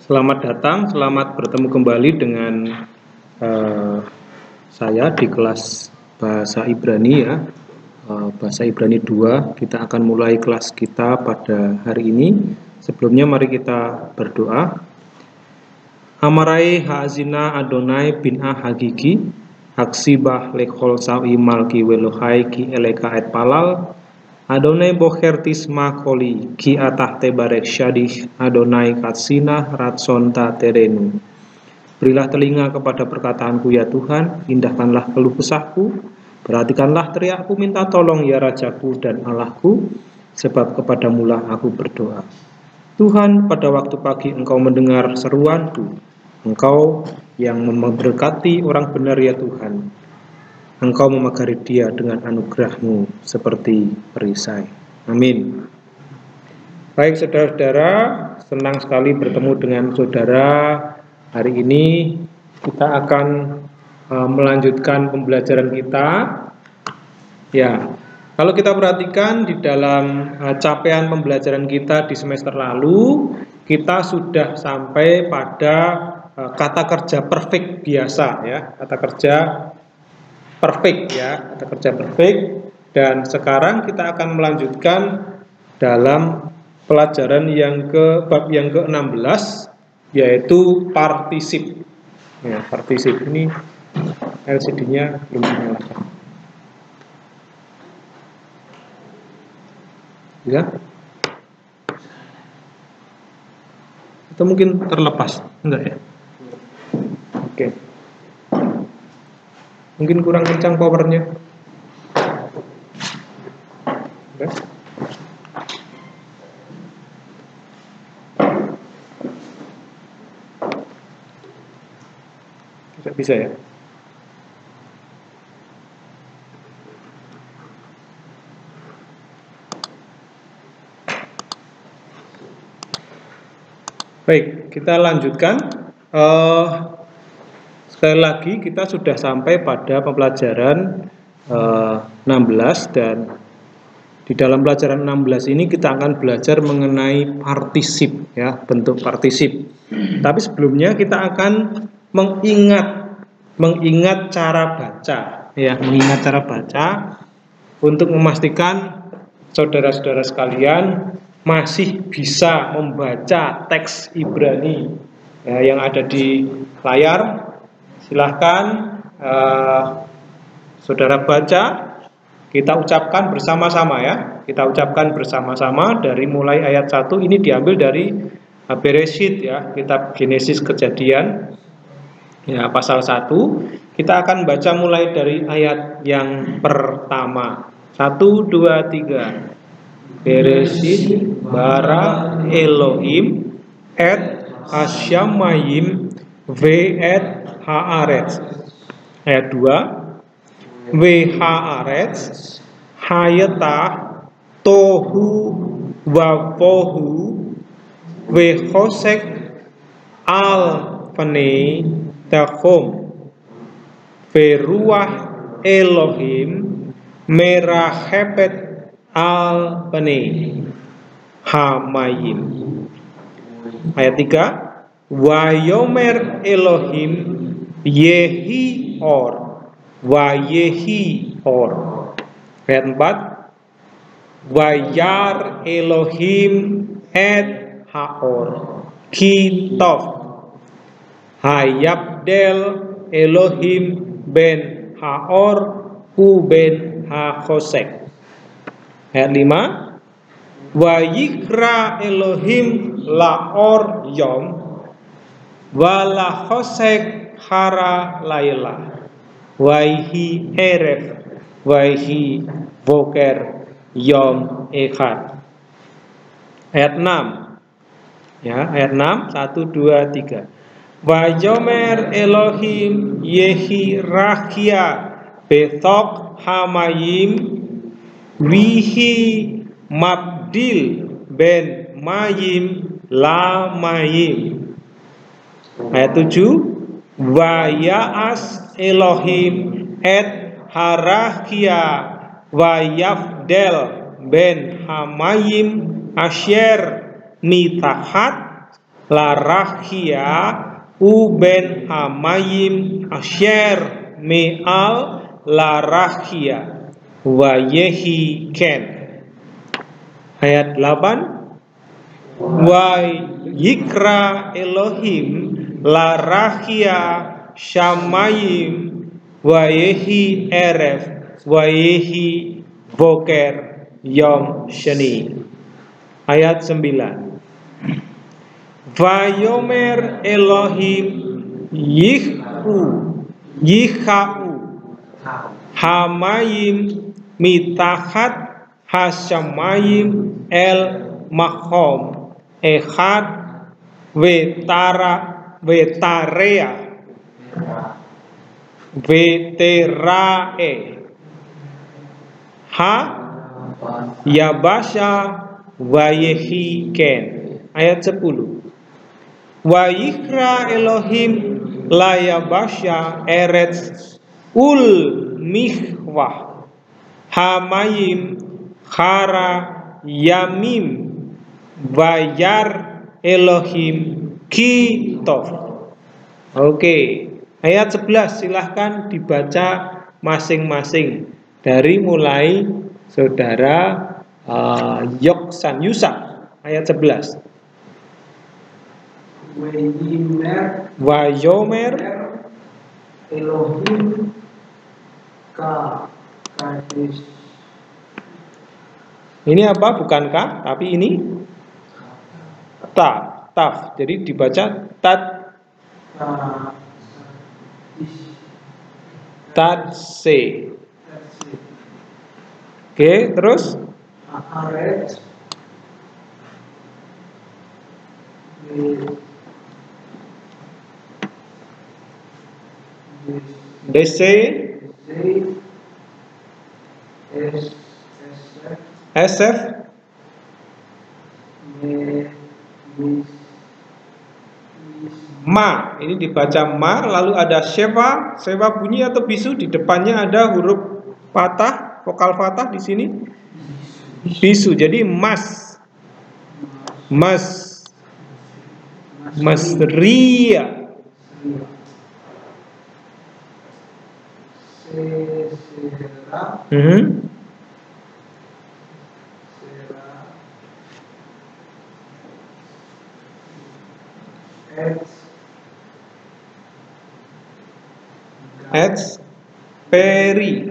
Selamat datang, selamat bertemu kembali dengan saya di kelas Bahasa Ibrani ya. Bahasa Ibrani 2, kita akan mulai kelas kita pada hari ini. Sebelumnya mari kita berdoa. Amarai ha'azina Adonai bin hagigi haksibah lekhol sawi malki welohai ki eleka et palal Adonai boker tisma koli ki atah tebarek syadih Adonai katsina ratsonta terenu. Berilah telinga kepada perkataanku ya Tuhan, indahkanlah keluh kesahku, perhatikanlah teriakku minta tolong ya Rajaku dan Allahku, sebab kepadamulah aku berdoa. Tuhan, pada waktu pagi Engkau mendengar seruanku, Engkau yang memberkati orang benar ya Tuhan. Engkau memagari dia dengan anugerah-Mu seperti perisai. Amin. Baik saudara-saudara, senang sekali bertemu dengan saudara. Hari ini kita akan melanjutkan pembelajaran kita. Ya, kalau kita perhatikan di dalam capaian pembelajaran kita di semester lalu, kita sudah sampai pada kata kerja perfect biasa ya, kata kerja perfect ya, kata kerja perfect. Dan sekarang kita akan melanjutkan dalam pelajaran bab yang ke-16, yaitu partisip. Ya, partisip ini LCD-nya belum dinyalakan. Ya. Atau mungkin terlepas, enggak ya? Oke. Mungkin kurang kencang powernya. Oke. Tidak bisa ya? Baik, kita lanjutkan. Sekali lagi kita sudah sampai pada pembelajaran 16, dan di dalam pelajaran 16 ini kita akan belajar mengenai partisip ya, bentuk partisip. Tapi sebelumnya kita akan mengingat cara baca ya, mengingat cara baca untuk memastikan saudara-saudara sekalian masih bisa membaca teks Ibrani ya, yang ada di layar. Silahkan saudara baca, kita ucapkan bersama-sama ya. Kita ucapkan bersama-sama dari mulai ayat 1, ini diambil dari Bereshit ya, kitab Genesis Kejadian ya, pasal 1. Kita akan baca mulai dari ayat yang pertama. 1, 2, 3. Bereshit bara Elohim et hasyamayim ve et haaretz. Ayat 2. Ve haaretz hayatah tohu wa vohu ve hosek al panei takhom ve ruah Elohim merahepet al panei hamayim. Ayat 3. Wa yomer Elohim yehi or wa yehi or. Ayat 4. Wa yar Elohim et haor kitov hayabdel Elohim ben haor u ben hachosek. Ayat 5. Wa yikra Elohim laor yom wa la hosek hara layla waihi eref waihi boker yom echad. Ayat 6 ya, ayat 6, 1, 2, 3. Wa yomer Elohim yehi rachia bethok hamayim wihi mabdil ben mayim la mayim. Ayat 7. Wa ya'as Elohim et harachia wa yafdel ben hamayim asyer mitahat Larahia uben hamayim asher me'al larahia wa yehi ken. Ayat 8, wa yikra Elohim larahia shamayim wa yehi eref wa yehi boker yom sheni. Ayat 9, Vayomer Elohim Yichau Hamayim Mitachat Hashamayim El Makom Echad Vetarea Veterae Ha Yabasha Vayehi Ken. Ayat 10, Wa yikra Elohim la yabasha eretz ul mihwah hamayim khara yamim bayar Elohim kitov. Oke, ayat 11 silahkan dibaca masing-masing dari mulai saudara Yoksan Yusak. Ayat 11, Wayomer Elohim ka Kades. Ini apa? Bukankah? Tapi ini taf. Jadi dibaca se. Oke, terus Aret DC SF ma. Ini dibaca ma, lalu ada sheva bunyi atau bisu, di depannya ada huruf patah, vokal patah di sini. Bisu. Jadi Masria. Peri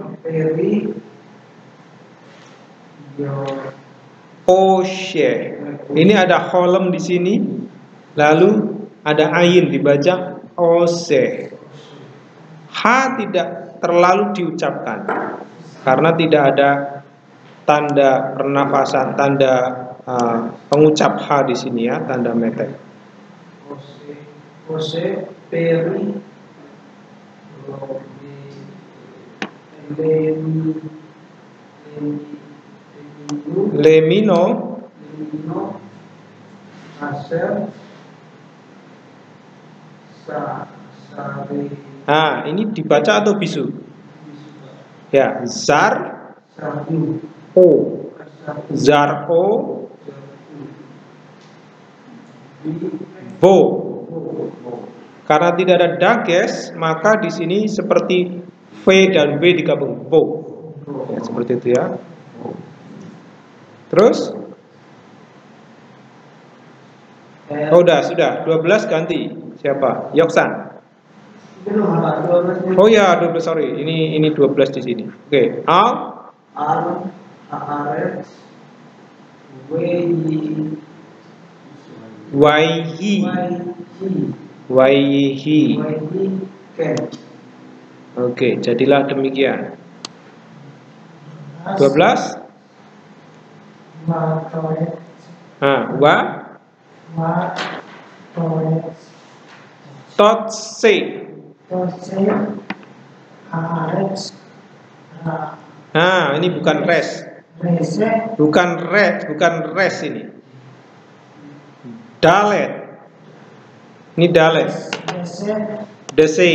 Oshe. Ini ada kolom di sini, lalu ada ain dibaca ose. H tidak terlalu diucapkan karena tidak ada tanda pernafasan, tanda pengucap H di sini ya, tanda metek. Ose peri Lemino Aser Nah, ini dibaca atau bisu? Ya, zar o. Zar o bo. Karena tidak ada dages, maka di sini seperti V dan V digabung, bo. Ya, seperti itu ya. Terus? Oh, sudah 12 ganti. Siapa? Yoksan. Oh ya, 12, sorry. Ini 12 di sini. Oke, Waihi. Oke, jadilah demikian. 12. Totse. Nah, ini bukan res. Bukan res ini. Dalet. Ini dalet. Dese.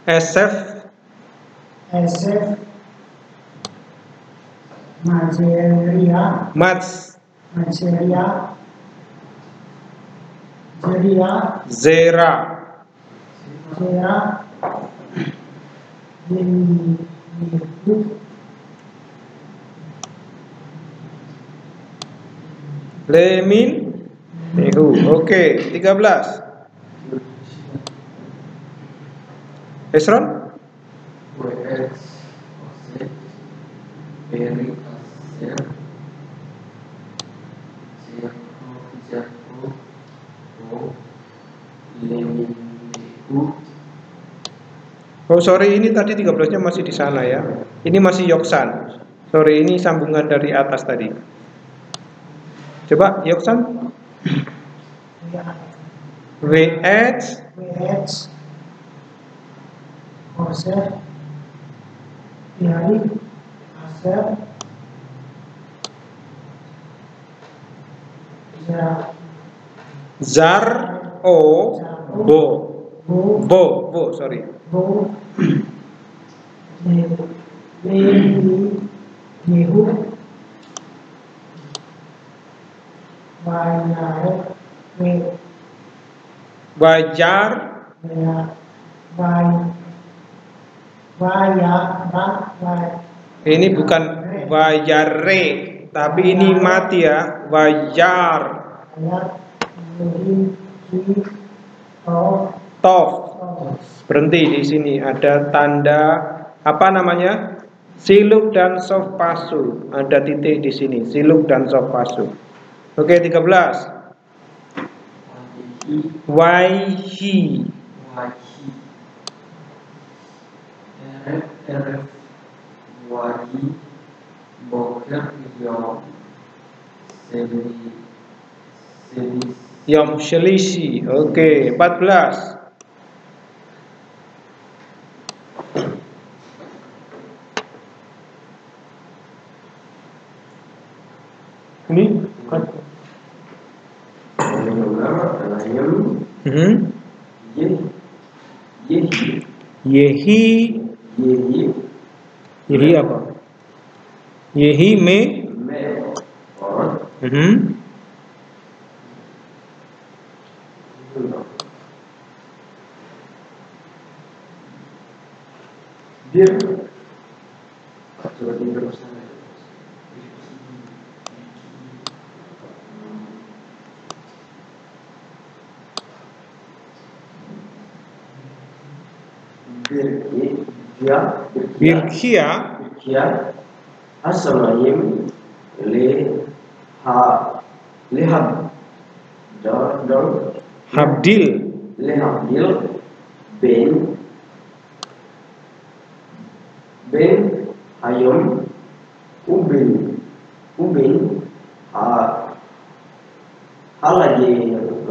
SF Mageria. Mats. Mageria. Zeria. Zera. Zera. Yenihu. Lemin. Nehu. Oke, 13. Esron? WX, Oset, Peri, Aser, Zerko, Zerko, O, Lemineu. Oh sorry, ini tadi 13-nya masih di sana ya. Ini masih Yoksan. Sorry, ini sambungan dari atas tadi. Coba Yoksan. WH. WH. Oset. Peri. Aser. Zar. O. Bo. Bo, sorry. Bo. Lemineu. Wajar. Ini bukan wayare, tapi ini mati ya. Wajar. Tof. Berhenti di sini. Ada tanda apa namanya? Siluk dan soft pasu. Ada titik di sini. Siluk dan soft pasu. Oke, 13. Waihi. Wahi, RF, Wahi, Boker, Yom, Seli, Yom Shelisi. Oke, 14. Ini bukan. Yehi. Yehi apa? Yehi me. Birkia. Asalaim Lehab Habdil. Lehabdil Ben Hayom Ubin Halayilah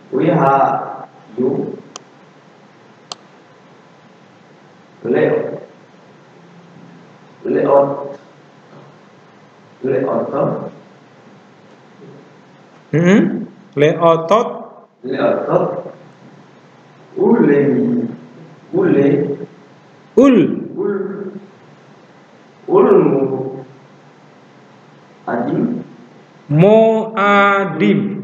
Wiha Yu Leotot. Moadim.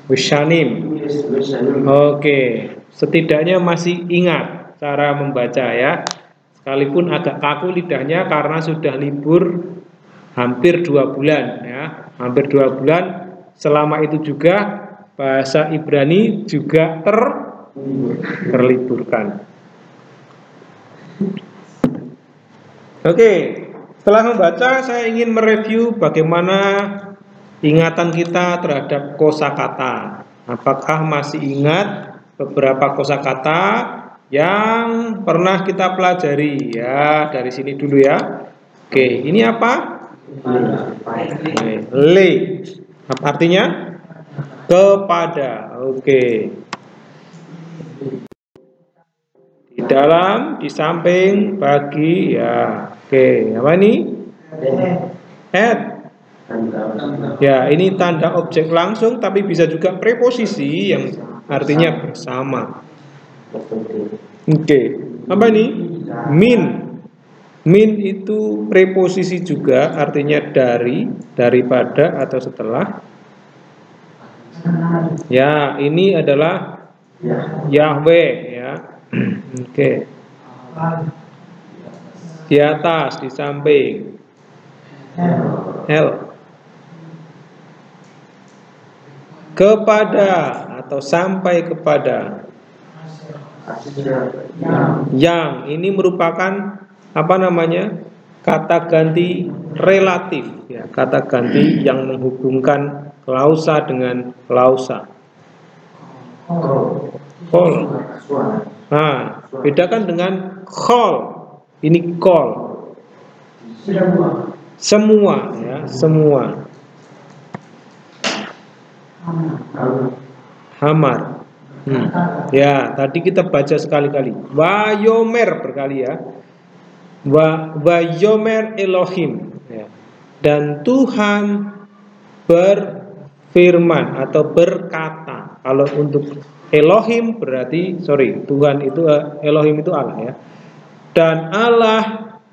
Wishanim. Oke, setidaknya masih ingat cara membaca ya. Sekalipun agak kaku lidahnya karena sudah libur hampir 2 bulan ya. Hampir 2 bulan. Selama itu juga bahasa Ibrani juga terliburkan. Oke, setelah membaca saya ingin mereview bagaimana ingatan kita terhadap kosakata. Apakah masih ingat beberapa kosakata yang pernah kita pelajari ya? Dari sini dulu ya. Oke, ini apa? Le. Apa artinya? Kepada. Oke. Di dalam, di samping, bagi ya. Oke, apa ini? At. Ya, ini tanda objek langsung, tapi bisa juga preposisi yang artinya bersama. Oke, apa ini? Min. Min itu preposisi juga, artinya dari, daripada atau setelah. Ya, ini adalah Yahweh ya. Oke. Di atas, di samping. L. Kepada atau sampai kepada. Yang ini merupakan apa namanya? Kata ganti relatif ya, kata ganti yang menghubungkan klausa dengan klausa. Kol. Nah, bedakan dengan call. Ini call. Semua ya, semua. Hamar. Ya, tadi kita baca sekali-kali. Wayomer berkali ya. Wayomer Elohim ya. Dan Tuhan berfirman atau berkata. Kalau untuk Elohim berarti Tuhan itu Elohim itu Allah ya. Dan Allah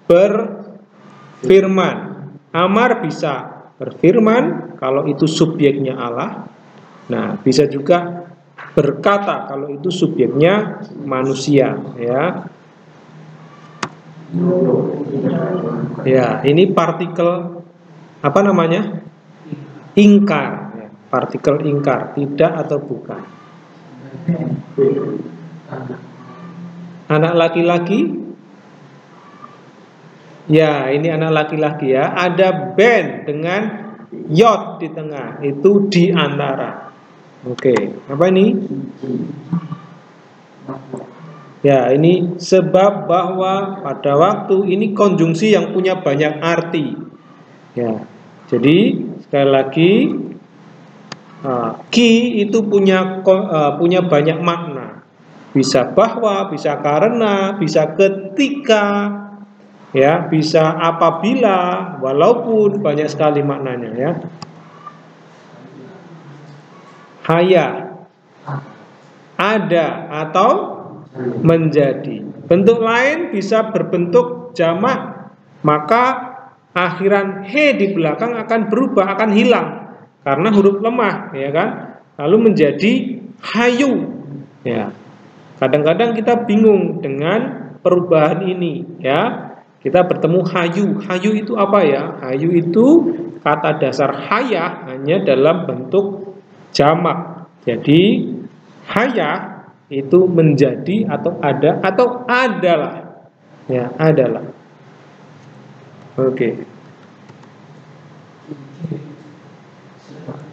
berfirman. Amar bisa berfirman kalau itu subjeknya Allah. Nah, bisa juga berkata kalau itu subjeknya manusia ya. Ya, ini partikel apa namanya? Ingkar ya. Partikel ingkar, tidak atau bukan. Anak laki-laki. Ya, ini anak laki-laki ya. Ada ben dengan yod di tengah. Itu di antara. Oke, apa ini? Ya, ini sebab bahwa pada waktu ini konjungsi yang punya banyak arti. Ya, jadi sekali lagi ki itu punya banyak makna. Bisa bahwa, bisa karena, bisa ketika, ya, bisa apabila, walaupun banyak sekali maknanya ya. Haya, ada atau menjadi. Bentuk lain bisa berbentuk jamak, maka akhiran he di belakang akan berubah, akan hilang karena huruf lemah, ya kan? Lalu menjadi hayu. Ya. Kadang-kadang kita bingung dengan perubahan ini, ya. Kita bertemu hayu. Hayu itu apa ya? Hayu itu kata dasar haya hanya dalam bentuk jamak. Jadi haya itu menjadi atau ada atau adalah. Ya, adalah. Oke.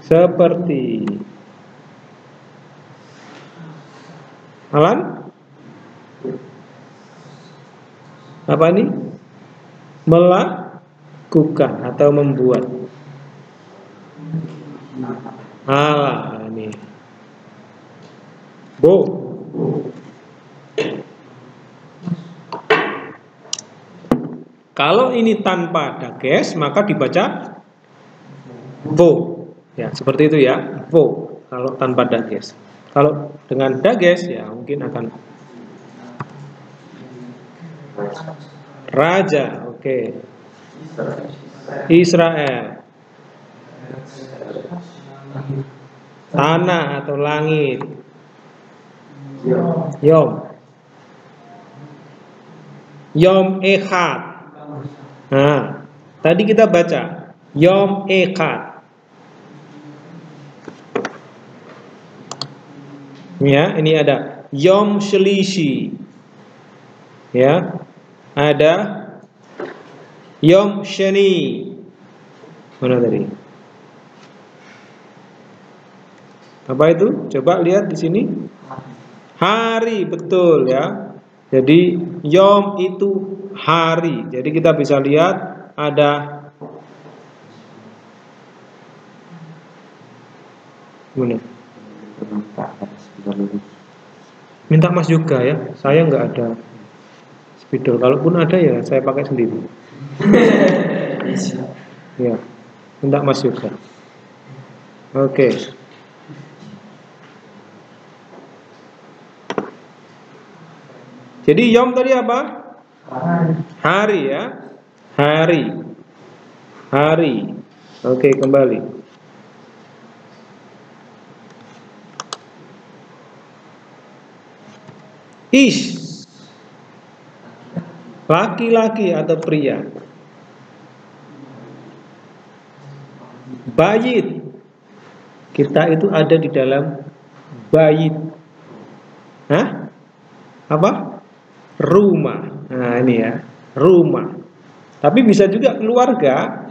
Seperti Alan? Apa ini? Melakukan atau membuat. Alah ini. Bo. Kalau ini tanpa dages maka dibaca vo. Ya, seperti itu ya. Vo kalau tanpa dages. Kalau dengan dages ya mungkin akan raja, oke. Israel. Tanah atau langit. Yom. Yom Echad. Nah, tadi kita baca Yom Echad. Ya, ini ada Yom Shlishi. Ya. Ada Yom Shani. Mana tadi? Apa itu? Coba lihat di sini. Hari, betul ya. Jadi Yom itu hari. Jadi kita bisa lihat ada mana? Minta Mas juga ya. Saya nggak ada spidol. Kalaupun ada ya saya pakai sendiri. Ya. Enggak Mas Yoga. Oke. Jadi yom tadi apa? Hari ya. Hari. Hari. Oke, kembali. Ish. Laki-laki atau pria. Bayit. Kita itu ada di dalam bayit. Hah? Apa? Rumah. Nah, ini ya, rumah. Tapi bisa juga keluarga,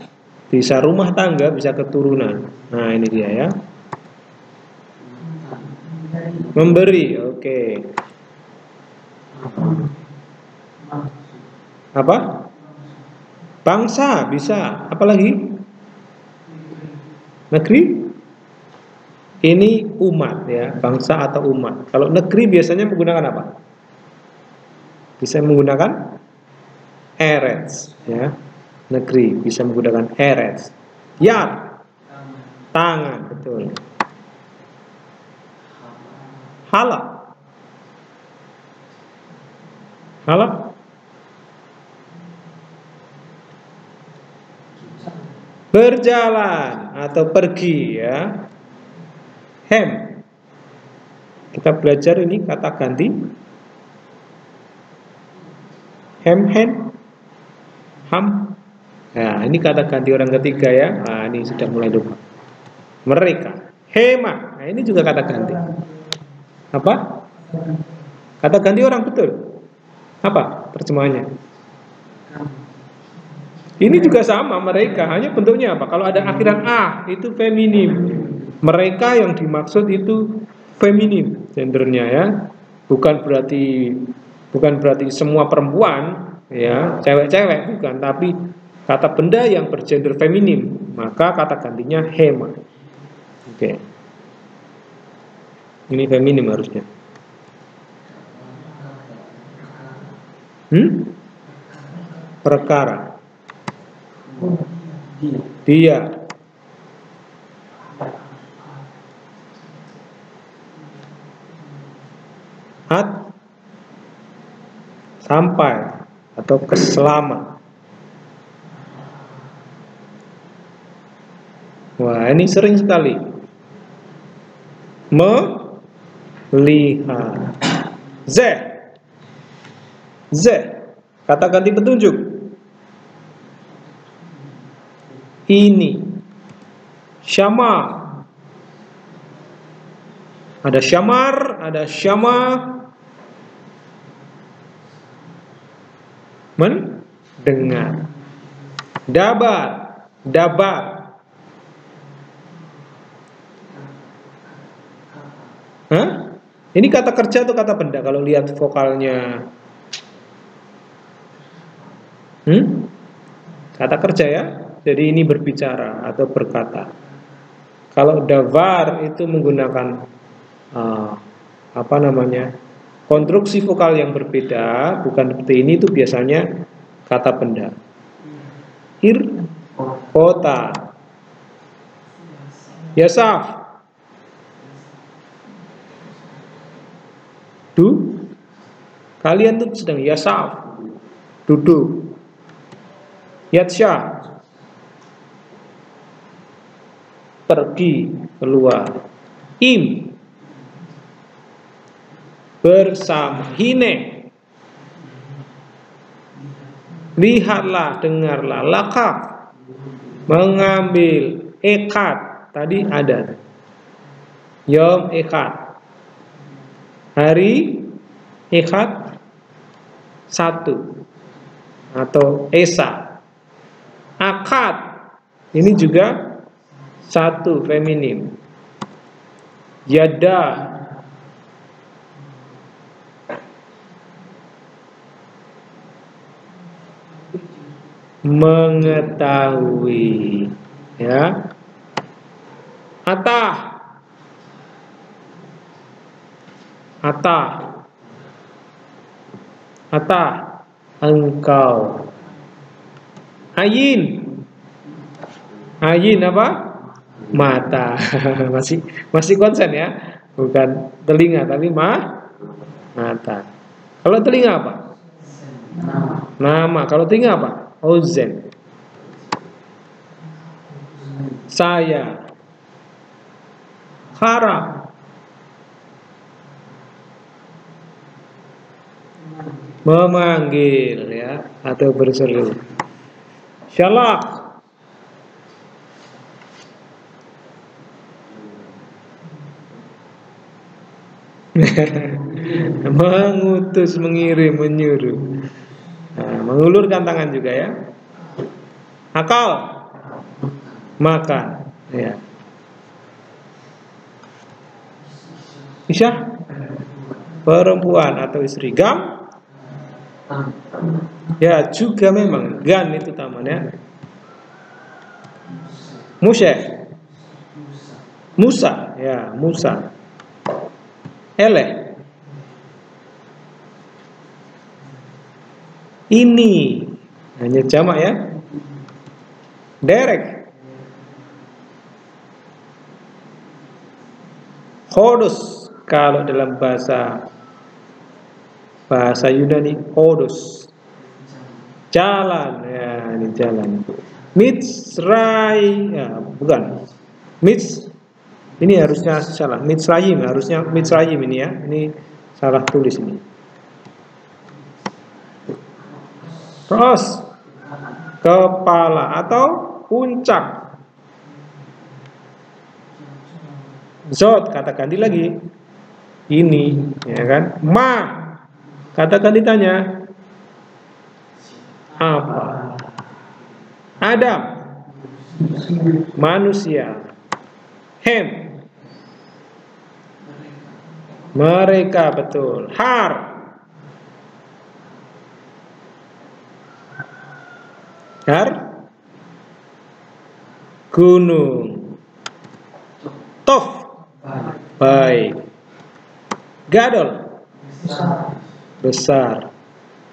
bisa rumah tangga, bisa keturunan. Nah, ini dia ya. Memberi, oke. Apa? Bangsa, bisa. Apalagi? Negeri? Ini umat ya, bangsa atau umat. Kalau negeri biasanya menggunakan apa? Bisa menggunakan eretz ya. Negeri bisa menggunakan eretz. Yad, tangan, betul. Halak. Halak. Berjalan atau pergi ya. Hem. Kita belajar ini kata ganti. Hem, hen, ham. Nah, ini kata ganti orang ketiga ya. Nah, ini sudah mulai lupa. Mereka. Hema. Nah, ini juga kata ganti. Apa? Kata ganti orang, betul. Apa terjemahannya? Ini juga sama, mereka. Hanya bentuknya apa? Kalau ada akhiran a, itu feminim. Mereka yang dimaksud itu feminim gendernya ya. Bukan berarti semua perempuan ya, cewek-cewek, bukan, tapi kata benda yang bergender feminim, maka kata gantinya hema. Oke. Ini feminim harusnya. Perkara. Dia. Sampai atau keselama. Wah, ini sering sekali. Melihat. Z. Kata ganti petunjuk. Ini. Syama. Ada syamar, ada syama. Mendengar. Dabar. Hah? Ini kata kerja atau kata benda kalau lihat vokalnya? Kata kerja ya. Jadi ini berbicara atau berkata. Kalau davar itu menggunakan konstruksi vokal yang berbeda, bukan seperti ini, itu biasanya kata benda. Kota. Yasaf. Kalian tuh sedang yasaf, duduk. Yatsya, pergi, keluar. Im, bersama. Hine, lihatlah, dengarlah. Lakak, mengambil. Ekad, tadi ada. Yom ekad, hari ekad, satu atau esa. Akad, ini juga satu, feminim. Yada, mengetahui ya. Atah, engkau. Ayin, Ayin apa? Mata. masih konsen ya. Bukan telinga tapi mata. Kalau telinga apa? Nama. Kalau telinga apa? Ozen. Saya. Harap. Memanggil ya atau berseru. Syalak. Mengutus, mengirim, menyuruh. Nah, mengulurkan tangan juga ya. Akal. Makan ya. Isya. Perempuan atau istri. Gam. Ya juga memang gan itu tamannya. Musa ya Musa. Eleh. Ini hanya jamak ya. Derek. Hodos kalau dalam bahasa Yunani hodos. Jalan ya ini jalan. Mitzray ya bukan. Ini harusnya salah. Mitzrayim harusnya Mitzrayim ini ya. Ini salah tulis ini. Terus kepala atau puncak. Zot kata ganti lagi. Ini ya kan. Ma kata ganti tanya. Apa? Adam manusia. Hem mereka betul. Har gunung. Tof baik. Gadol besar.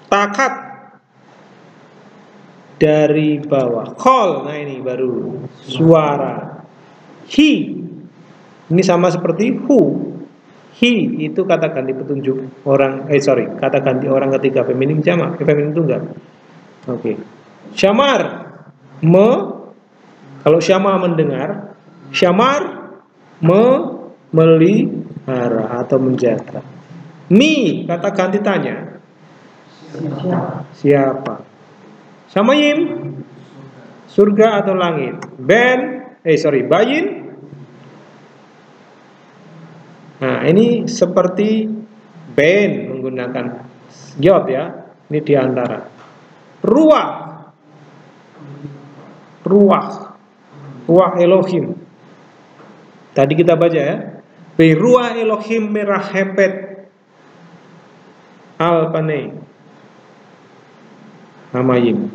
Takat dari bawah. Call, nah ini baru suara. He ini sama seperti who. He itu kata ganti petunjuk orang. Kata ganti orang ketika feminim jamak, feminim tunggal. Oke. Syamar kalau syama mendengar, syamar memelihara atau menjaga. Mi kata ganti tanya. Siapa? Samayim surga atau langit. Bayin. Nah, ini seperti ben menggunakan yod ya. Ini diantara. Ruah Elohim. Tadi kita baca ya. Ruah Elohim merah hepet al-panei. Namayim.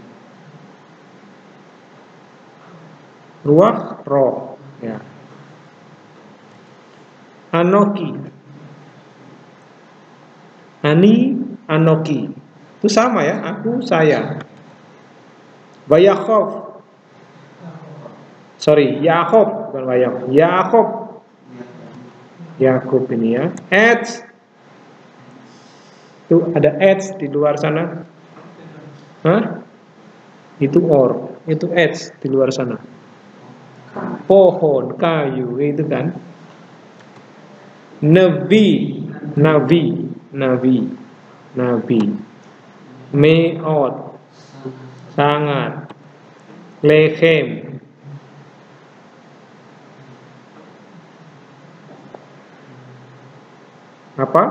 Ruah roh ya. Anoki. Anoki. Itu sama ya, aku saya. Yaakov bukan Yaakov. Yakub ini ya. Itu ada di luar sana. Hah? Itu itu di luar sana. Pohon, kayu itu kan. Nabi. Meot sangat. Lechem apa?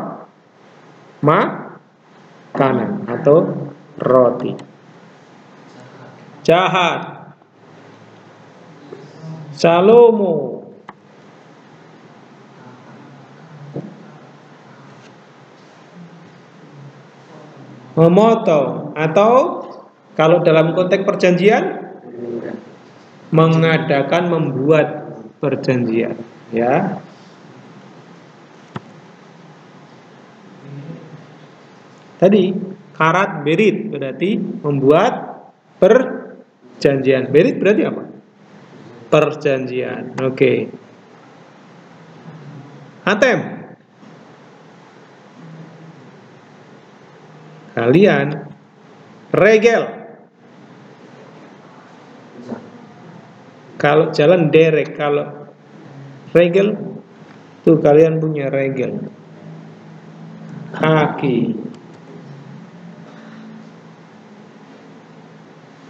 Makanan atau roti. Jahat. Salomo. Memotong atau kalau dalam konteks perjanjian membuat perjanjian ya. Tadi karat berit berarti membuat perjanjian. Berit berarti apa? Perjanjian. Oke. Atem. Kalian regel. Kalau jalan derek, kalau regel tuh kalian punya regel. Kaki.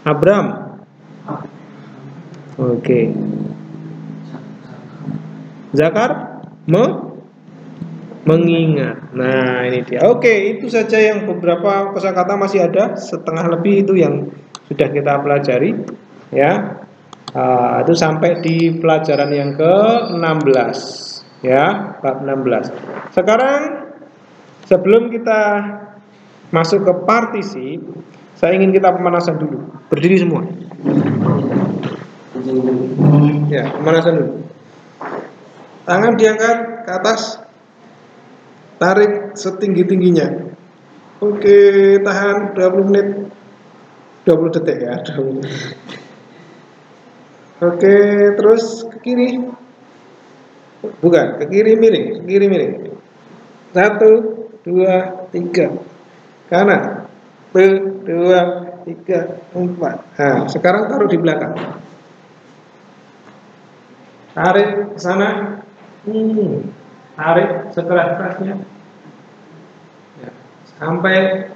Abram. Oke. Zakar mengingat. Nah, ini dia. Oke, itu saja yang beberapa kosakata, masih ada setengah lebih itu yang sudah kita pelajari ya. Itu sampai di pelajaran yang ke-16 ya, bab 16. Sekarang sebelum kita masuk ke partisip, saya ingin kita pemanasan dulu. Berdiri semua. Ya, pemanasan dulu. Tangan diangkat ke atas. Tarik setinggi-tingginya. Oke, tahan 20 menit. 20 detik ya, 20. Oke, terus ke kiri. Bukan, ke kiri miring, ke kiri miring. 1, 2, 3. Kanan. 1, 2, 3, 4. Nah, sekarang taruh di belakang. Tarik ke sana. Tarik sekeras-kerasnya ya, sampai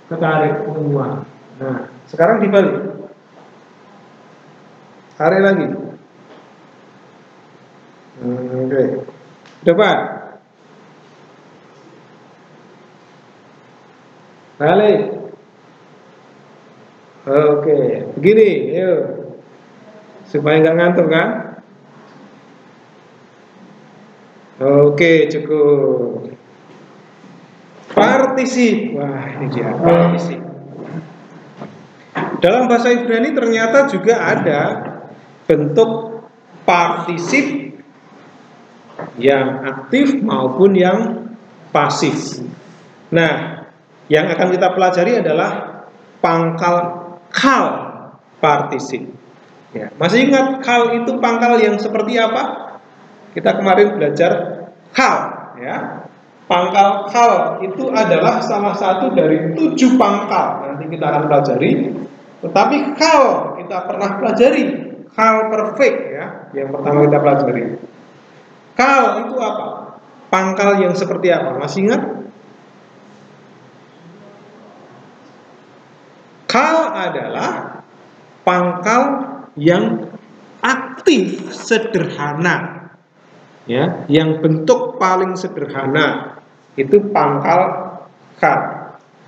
ketarik semua. Nah, sekarang dibalik. Tarik lagi. Oke. Depan. Balik. Oke. Begini, yuk. Supaya nggak ngantuk kan? Oke, cukup. Partisip. Wah, ini dia partisip. Dalam bahasa Ibrani ternyata juga ada bentuk partisip yang aktif maupun yang pasif. Nah, yang akan kita pelajari adalah pangkal kal partisip. Ya, masih ingat kal itu pangkal yang seperti apa? Kita kemarin belajar kal, ya. Pangkal kal itu adalah salah satu dari 7 pangkal. Nanti kita akan pelajari. Tetapi kal kita pernah pelajari, kal perfect ya, yang pertama kita pelajari. Kal itu apa? Pangkal yang seperti apa? Masih ingat? Kal adalah pangkal yang aktif sederhana. Ya, yang bentuk paling sederhana itu pangkal kal.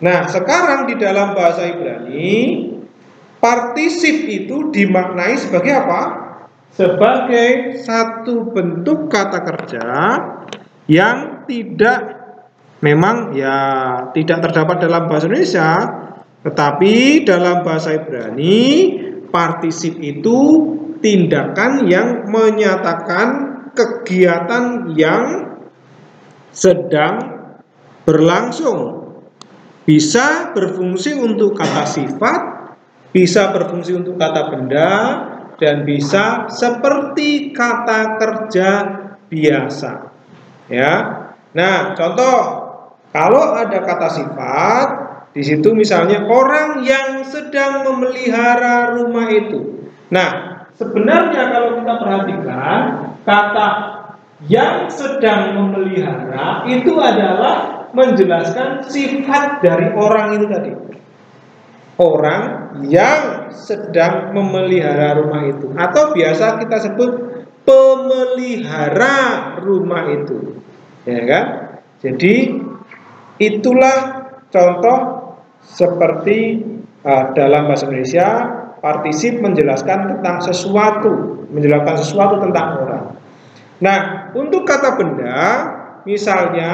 Nah, sekarang di dalam bahasa Ibrani partisip itu dimaknai sebagai apa? Sebagai satu bentuk kata kerja yang memang tidak terdapat dalam bahasa Indonesia, tetapi dalam bahasa Ibrani partisip itu tindakan yang menyatakan kegiatan yang sedang berlangsung. Bisa berfungsi untuk kata sifat, bisa berfungsi untuk kata benda, dan bisa seperti kata kerja biasa. Ya. Nah, contoh kalau ada kata sifat, di situ misalnya orang yang sedang memelihara rumah itu. Nah, sebenarnya kalau kita perhatikan, kata yang sedang memelihara itu adalah menjelaskan sifat dari orang itu tadi. Orang yang sedang memelihara rumah itu, atau biasa kita sebut pemelihara rumah itu, ya kan? Jadi itulah contoh seperti dalam bahasa Indonesia partisip menjelaskan tentang sesuatu, menjelaskan sesuatu tentang orang. Nah, untuk kata benda, misalnya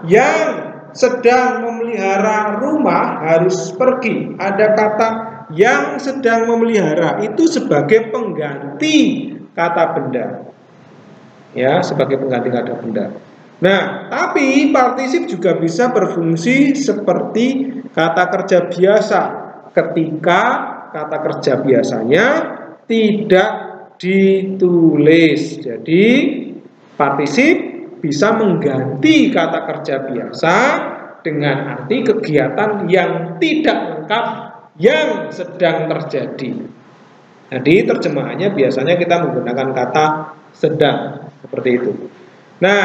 yang sedang memelihara rumah harus pergi. Ada kata yang sedang memelihara itu sebagai pengganti kata benda. Ya, sebagai pengganti kata benda. Nah, tapi partisip juga bisa berfungsi seperti kata kerja biasa ketika kata kerja biasanya tidak ditulis. Jadi partisip bisa mengganti kata kerja biasa dengan arti kegiatan yang tidak lengkap yang sedang terjadi. Jadi terjemahannya biasanya kita menggunakan kata sedang, seperti itu. Nah,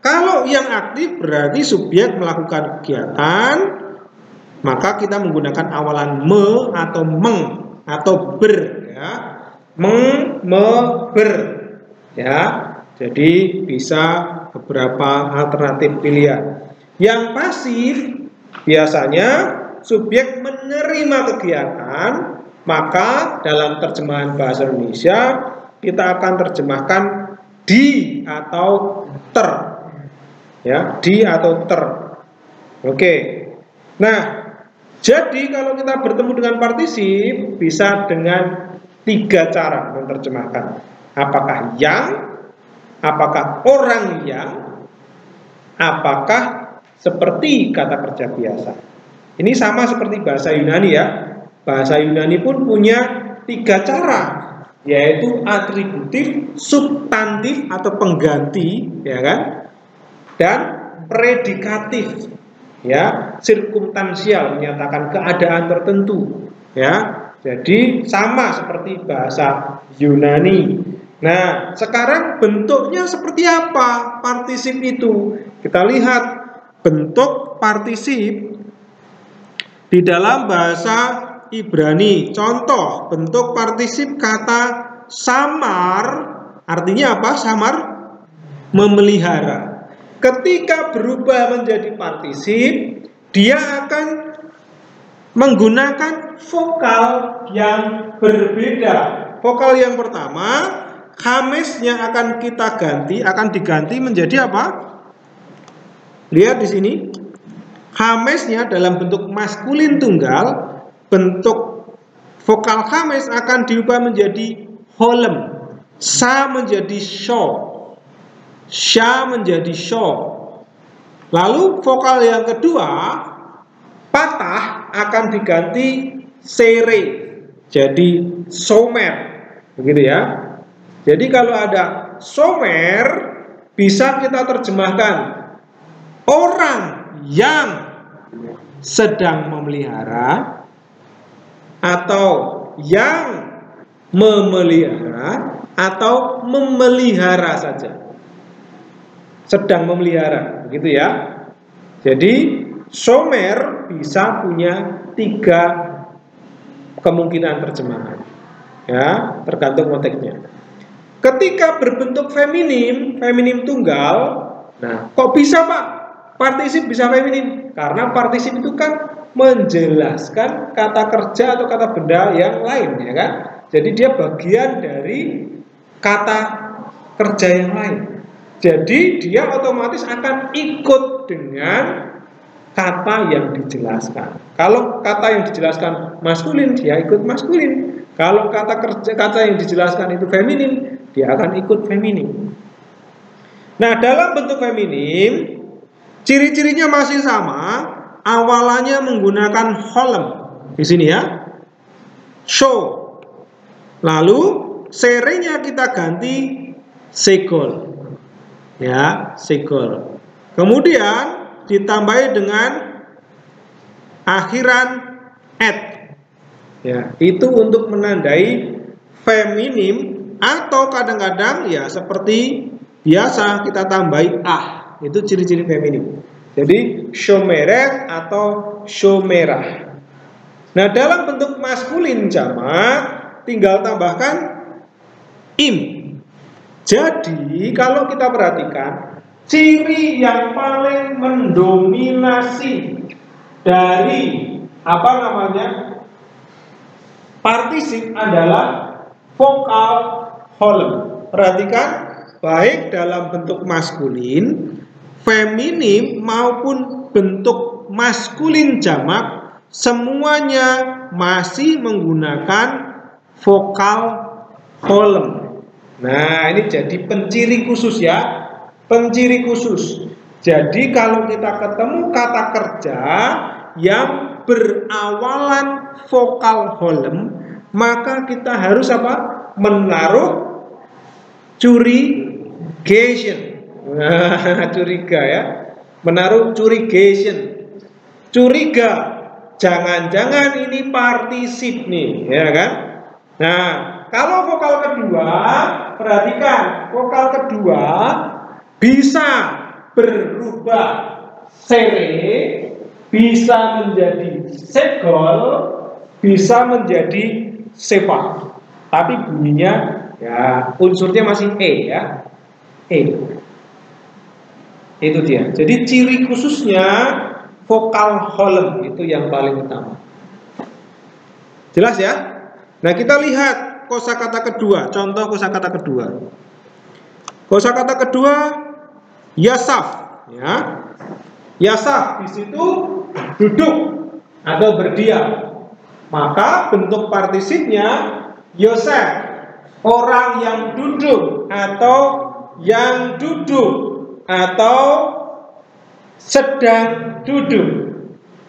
kalau yang aktif berarti subjek melakukan kegiatan, maka kita menggunakan awalan me atau meng atau ber, ya. Meng, me, ber, ya. Jadi bisa beberapa alternatif pilihan. Yang pasif biasanya subjek menerima kegiatan, maka dalam terjemahan bahasa Indonesia kita akan terjemahkan di atau ter, ya, di atau ter. Oke. Nah, jadi kalau kita bertemu dengan partisip bisa dengan 3 cara menerjemahkan. Apakah yang, apakah orang yang, apakah seperti kata kerja biasa. Ini sama seperti bahasa Yunani, ya. Bahasa Yunani pun punya 3 cara, yaitu atributif, substantif atau pengganti, ya kan, dan predikatif, ya, sirkumstansial, menyatakan keadaan tertentu, ya. Jadi sama seperti bahasa Yunani. Nah, sekarang bentuknya seperti apa partisip itu? Kita lihat bentuk partisip di dalam bahasa Ibrani. Contoh bentuk partisip kata samar, artinya apa? Samar, memelihara. Ketika berubah menjadi partisip, dia akan menggunakan vokal yang berbeda. Vokal yang pertama, khamesnya akan kita ganti, akan diganti menjadi apa? Lihat di sini. Khamesnya dalam bentuk maskulin tunggal, bentuk vokal khames akan diubah menjadi holem, sa menjadi sho, sha menjadi sho. Lalu vokal yang kedua, patah, akan diganti sere, jadi somer, begitu ya. Jadi kalau ada somer, bisa kita terjemahkan orang yang sedang memelihara, atau yang memelihara, atau memelihara saja, sedang memelihara, begitu ya. Jadi somer bisa punya 3 kemungkinan terjemahan, ya, tergantung konteksnya. Ketika berbentuk feminim, feminim tunggal, nah, kok bisa Pak partisip bisa feminim? Karena partisip itu kan menjelaskan kata kerja atau kata benda yang lain, ya kan? Jadi dia bagian dari kata kerja yang lain. Jadi dia otomatis akan ikut dengan kata yang dijelaskan. Kalau kata yang dijelaskan maskulin, dia ikut maskulin. Kalau kata yang dijelaskan itu feminim, dia akan ikut feminim. Nah, dalam bentuk feminim, ciri-cirinya masih sama. Awalannya menggunakan holem di sini, ya, show. Lalu serenya kita ganti segol, ya, segol. Kemudian ditambahi dengan akhiran et, ya, itu untuk menandai feminim, atau kadang-kadang ya seperti biasa kita tambahi ah, itu ciri-ciri feminim. Jadi shomeret atau shomerah. Nah, dalam bentuk maskulin jamak tinggal tambahkan im. Jadi kalau kita perhatikan, ciri yang paling mendominasi dari apa namanya partisip adalah vokal holem. Perhatikan, baik dalam bentuk maskulin, feminim maupun bentuk maskulin jamak, semuanya masih menggunakan vokal holem. Nah, ini jadi penciri khusus, ya, penciri khusus. Jadi kalau kita ketemu kata kerja yang berawalan vokal holem, maka kita harus apa? Menaruh curigation. Nah, curiga ya. Menaruh curigation. Curiga. Jangan-jangan ini partisip nih, ya kan? Nah, kalau vokal kedua, perhatikan, vokal kedua bisa berubah sere, bisa menjadi segol, bisa menjadi sepa. Tapi bunyinya ya unsurnya masih E ya. E. Itu dia. Jadi ciri khususnya vokal holem itu yang paling utama. Jelas ya? Nah, kita lihat kosakata kedua, contoh kosakata kedua. Kosakata kedua yasaf ya. Yasaf di situ duduk atau berdiam. Maka bentuk partisipnya Yosef, orang yang duduk atau yang duduk atau sedang duduk.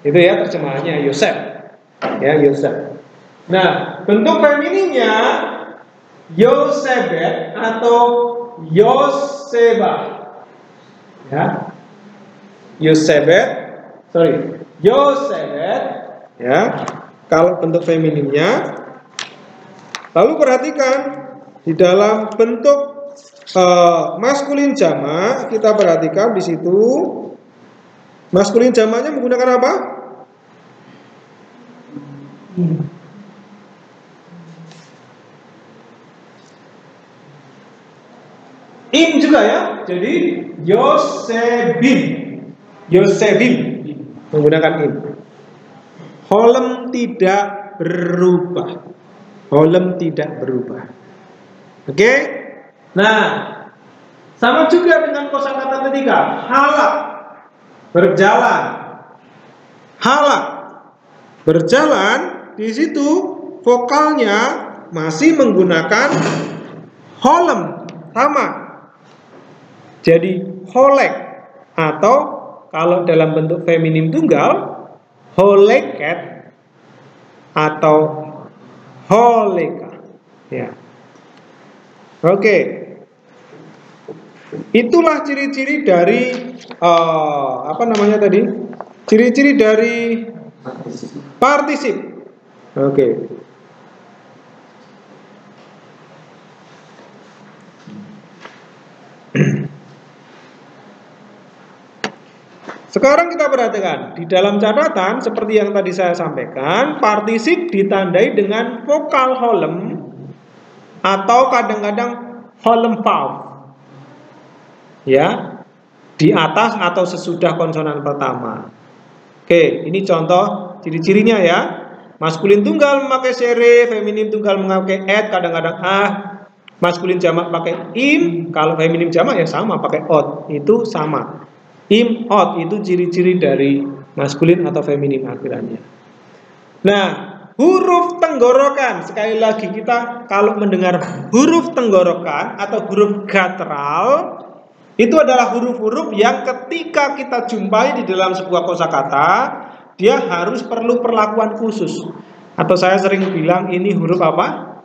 Itu ya terjemahannya Yosef. Ya, Yosef. Nah, bentuk femininnya Yosebet atau Yoseba. Ya. Yosebet ya. Kalau bentuk femininnya. Lalu perhatikan di dalam bentuk maskulin jamak, kita perhatikan di situ maskulin jamaknya menggunakan apa? Im juga ya. Jadi Yosebim menggunakan im. Holem tidak berubah. Holem tidak berubah. Oke? Nah, sama juga dengan kosakata ketiga, halak berjalan. Halak berjalan di situ vokalnya masih menggunakan holem sama. Jadi holek atau kalau dalam bentuk feminim tunggal holeket atau holeka. Ya. Oke. Itulah ciri-ciri dari apa namanya tadi? Ciri-ciri dari partisip. Oke. Sekarang kita perhatikan di dalam catatan seperti yang tadi saya sampaikan, partisip ditandai dengan vokal holem atau kadang-kadang holem vowel. Ya, di atas atau sesudah konsonan pertama. Oke, ini contoh ciri-cirinya ya. Maskulin tunggal memakai sere, feminim tunggal memakai et, kadang-kadang maskulin jamak pakai im, kalau feminim jamak ya sama pakai ot, itu sama. Im, ot itu ciri-ciri dari maskulin atau feminim akhirannya. Nah, huruf tenggorokan, sekali lagi kita kalau mendengar huruf tenggorokan atau huruf guttural, itu adalah huruf-huruf yang ketika kita jumpai di dalam sebuah kosakata, dia harus perlu perlakuan khusus. Atau saya sering bilang ini huruf apa?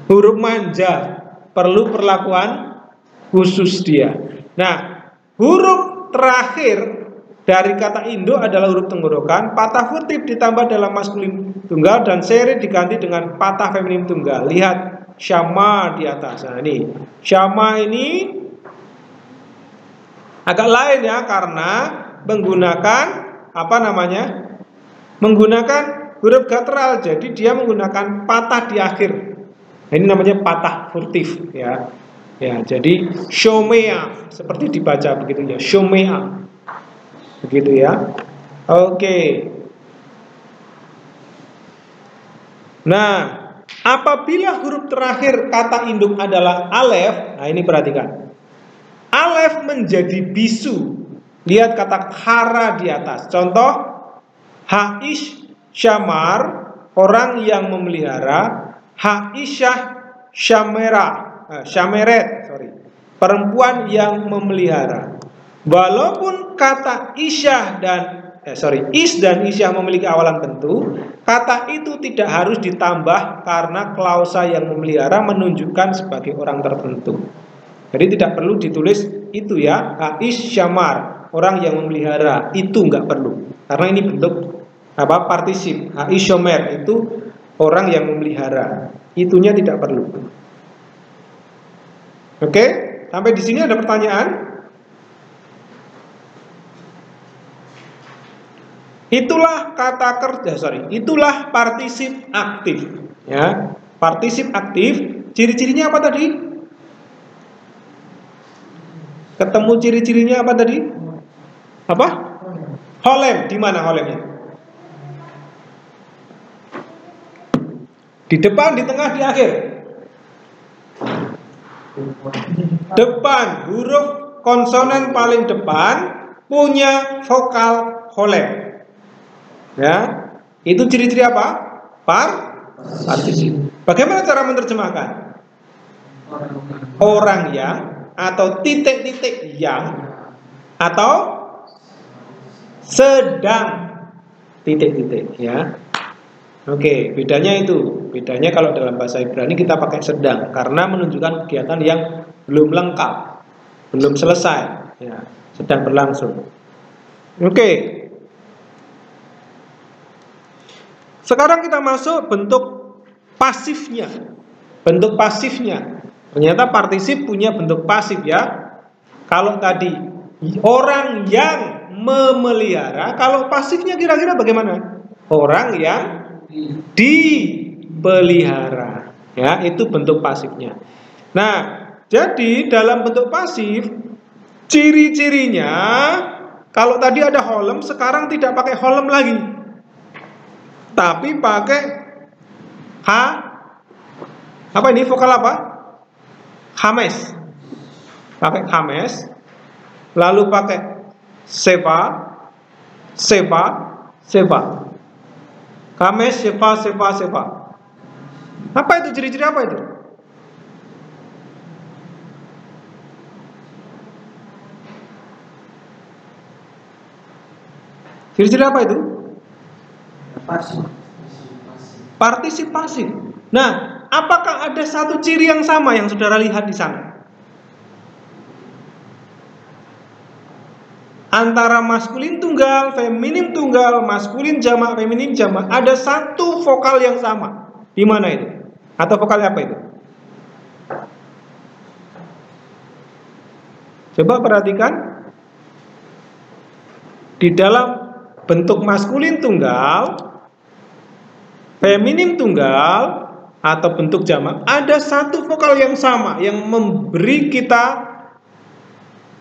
Huruf manja, perlu perlakuan khusus dia. Nah, huruf terakhir dari kata induk adalah huruf tenggorokan, patah furtif ditambah dalam maskulin tunggal dan seri diganti dengan patah feminim tunggal. Lihat syama di atas. Nah, ini syama ini agak lain ya karena menggunakan apa namanya? Menggunakan huruf guttural. Jadi dia menggunakan patah di akhir. Nah, ini namanya patah furtif ya. Ya, jadi shomea seperti dibaca begitu ya, shomea. Begitu ya. Oke. Nah, apabila huruf terakhir kata induk adalah alef, nah ini perhatikan. Alef menjadi bisu. Lihat kata khara di atas. Contoh Haish syamar, orang yang memelihara. Haisyah syameret, perempuan yang memelihara. Walaupun kata isyah dan is dan isyah memiliki awalan tentu, kata itu tidak harus ditambah karena klausa yang memelihara menunjukkan sebagai orang tertentu. Jadi tidak perlu ditulis itu ya, Aish Syamar, orang yang memelihara, itu nggak perlu. Karena ini bentuk apa? Partisip. Aish Syamar itu orang yang memelihara. Itunya tidak perlu. Oke, sampai di sini ada pertanyaan? Itulah kata kerja, itulah partisip aktif, ya. Partisip aktif, ciri-cirinya apa tadi? Ketemu ciri-cirinya apa tadi? Apa? Holem, di mana holemnya? Di depan, di tengah, di akhir. Depan, huruf konsonan paling depan punya vokal holem. Ya, itu ciri-ciri apa? Partisip. Bagaimana cara menerjemahkan? Orang yang, atau titik-titik yang, atau sedang titik-titik, ya. Oke, bedanya itu. Bedanya kalau dalam bahasa Ibrani kita pakai sedang karena menunjukkan kegiatan yang belum lengkap, belum selesai, ya, sedang berlangsung. Oke. Sekarang kita masuk bentuk pasifnya. Bentuk pasifnya. Ternyata partisip punya bentuk pasif ya. Kalau tadi orang yang memelihara, kalau pasifnya kira-kira bagaimana? Orang yang dipelihara. Ya, itu bentuk pasifnya. Nah, jadi dalam bentuk pasif ciri-cirinya kalau tadi ada holem, sekarang tidak pakai holem lagi. Tapi pakai apa ini vokal apa? Hames. Pakai hames. Lalu pakai seva. Hames, seva. Apa itu ciri-ciri apa itu? Ciri-ciri apa itu? Partisip pasif. Nah, apakah ada satu ciri yang sama yang saudara lihat di sana? Antara maskulin tunggal, feminim tunggal, maskulin jamak, feminim jamak, ada satu vokal yang sama. Di mana itu? Atau vokal apa itu? Coba perhatikan. Di dalam bentuk maskulin tunggal, feminim tunggal, atau bentuk jamak, ada satu vokal yang sama yang memberi kita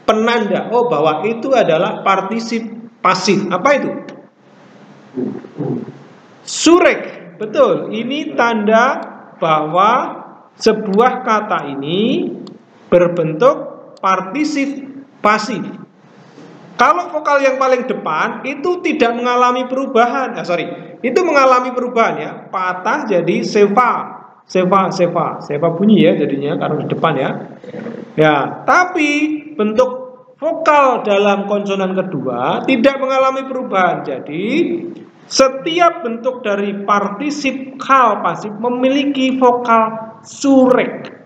penanda bahwa itu adalah partisip pasif. Apa itu? Surek. Betul. Ini tanda bahwa sebuah kata ini berbentuk partisip pasif. Kalau vokal yang paling depan itu tidak mengalami perubahan, itu mengalami perubahan ya, patah jadi seva bunyi ya jadinya karena di depan ya. Ya, tapi bentuk vokal dalam konsonan kedua tidak mengalami perubahan. Jadi setiap bentuk dari partisip kal pasif memiliki vokal surek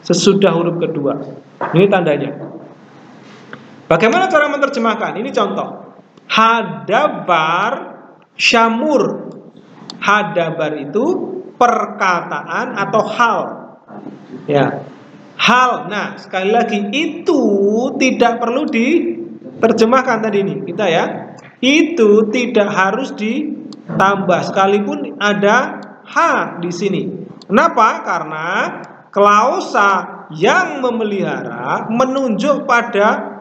sesudah huruf kedua. Ini tandanya. Bagaimana cara menerjemahkan? Ini contoh. Hadabar syamur. Hadabar itu perkataan atau hal. Ya. Hal. Nah, sekali lagi itu tidak perlu diterjemahkan tadi ini kita ya. Itu tidak harus ditambah sekalipun ada ha di sini. Kenapa? Karena klausa yang memelihara menunjuk pada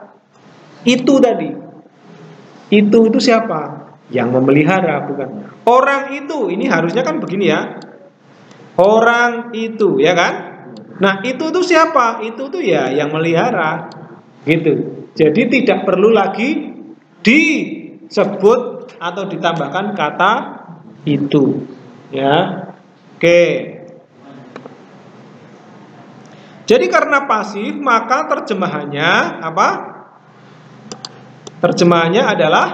itu tadi. Itu siapa? Yang memelihara, bukan orang itu. Ini harusnya kan begini ya. Orang itu, ya kan? Nah, itu siapa? Itu ya yang melihara. Gitu. Jadi tidak perlu lagi disebut atau ditambahkan kata itu. Ya. Oke. Jadi karena pasif, maka terjemahannya apa? Terjemahannya adalah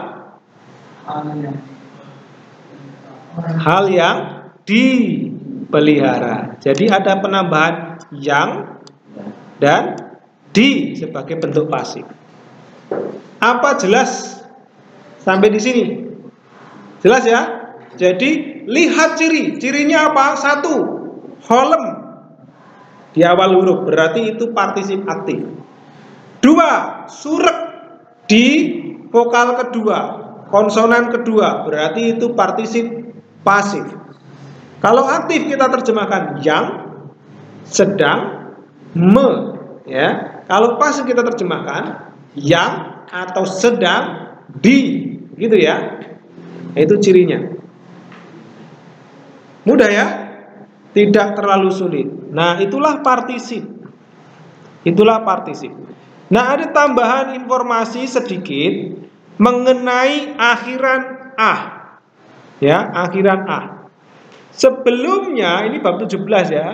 hal yang dipelihara. Jadi ada penambahan yang dan di sebagai bentuk pasif. Apa jelas sampai di sini? Jelas ya? Jadi lihat cirinya apa? 1, holem di awal huruf, berarti itu partisip aktif. 2, surek di vokal kedua, konsonan kedua, berarti itu partisip pasif. Kalau aktif kita terjemahkan yang, sedang, me, ya. Kalau pasif kita terjemahkan yang atau sedang, di, gitu ya. Itu cirinya. Mudah ya? Tidak terlalu sulit. Nah, itulah partisip. Itulah partisip. Nah, ada tambahan informasi sedikit mengenai akhiran ah. Ya, akhiran ah. Sebelumnya, ini bab 17 ya.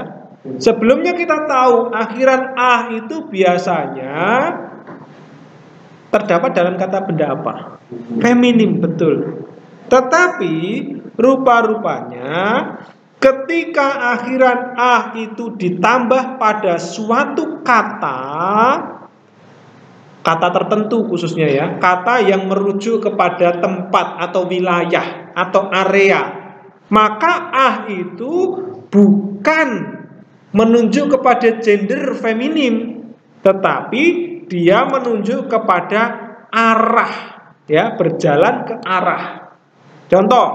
Sebelumnya kita tahu akhiran ah itu biasanya terdapat dalam kata benda apa? Feminim, betul. Tetapi rupa-rupanya ketika akhiran ah itu ditambah pada suatu kata tertentu khususnya ya, kata yang merujuk kepada tempat atau wilayah atau area, maka ah itu bukan menunjuk kepada gender feminim, tetapi dia menunjuk kepada arah, ya, berjalan ke arah. Contoh,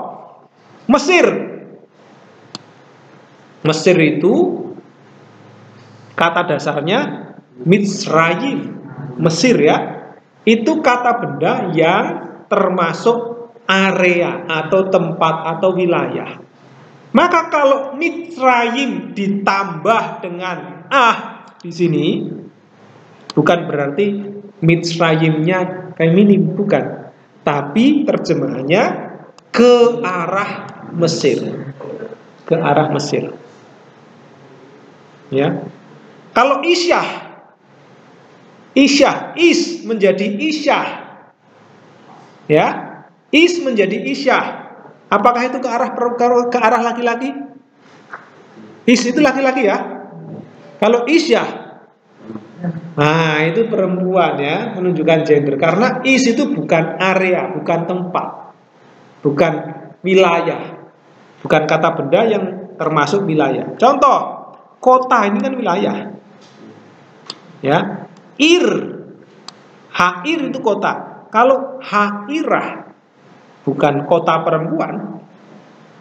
Mesir. Mesir itu kata dasarnya Mitsrayim, Mesir ya. Itu kata benda yang termasuk area atau tempat atau wilayah. Maka kalau Mitsrayim ditambah dengan ah di sini, bukan berarti Mitsrayimnya feminim, bukan. Tapi terjemahannya ke arah Mesir. Ke arah Mesir. Ya. Kalau Isyah, is menjadi Isyah. Ya. Is menjadi Isyah. Apakah itu ke arah laki-laki? Is itu laki-laki ya. Kalau Isyah, nah itu perempuan ya, menunjukkan gender. Karena is itu bukan area, bukan tempat, bukan wilayah, bukan kata benda yang termasuk wilayah. Contoh, kota ini kan wilayah. Ya, hair itu kota. Kalau hairah bukan kota perempuan,